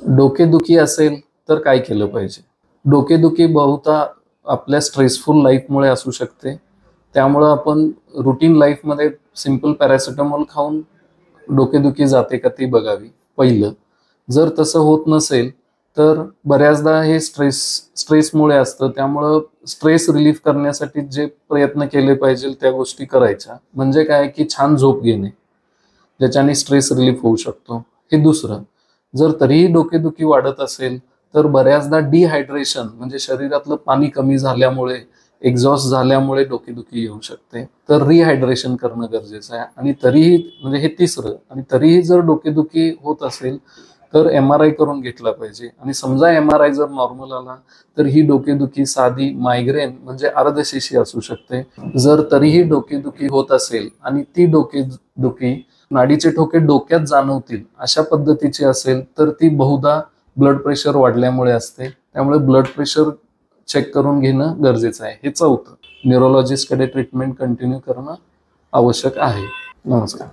डोकेदुखी असेल तर काय केलं पाहिजे? डोकेदुखी बहुधा आपल्या स्ट्रेसफुल लाईफमुळे असू शकते. त्यामुळं आपण रुटीन लाईफमध्ये सिंपल पॅरासिटामॉल खाऊन डोकेदुखी जाते का ती बघावी पहिलं. जर तसं होत नसेल तर बऱ्याचदा हे स्ट्रेसमुळे असतं. त्यामुळं स्ट्रेस रिलीफ करण्यासाठी जे प्रयत्न केले पाहिजे त्या गोष्टी करायच्या. म्हणजे काय की छान झोप घेणे, ज्याच्याने स्ट्रेस रिलीफ होऊ शकतो. हे दुसरं. जर तरीही डोकेदुखी वाढत असेल तर बऱ्याचदा डिहायड्रेशन म्हणजे शरीरातलं पाणी कमी झाल्यामुळे, एक्झॉस्ट झाल्यामुळे डोकेदुखी येऊ शकते. तर रिहायड्रेशन करणं गरजेचं आहे. आणि तरीही म्हणजे हे तिसरं. आणि तरीही जर डोकेदुखी होत असेल तर MRI करून घेतला पाहिजे. आणि समजा MRI जर नॉर्मल आला तर ही डोकेदुखी साधी मायग्रेन म्हणजे अर्धशिशी असू शकते. जर तरीही डोकेदुखी होत असेल आणि ती डोकेदुखी नाडीचे ठोके डोक्यात जाणवतील अशा पद्धतीची असेल तर ती बहुधा ब्लड प्रेशर वाढल्यामुळे असते. त्यामुळे ब्लड प्रेशर चेक करून घेणं गरजेचं आहे. हे चौथं. न्यूरोलॉजिस्टकडे ट्रीटमेंट कंटिन्यू करणं आवश्यक आहे. नमस्कार.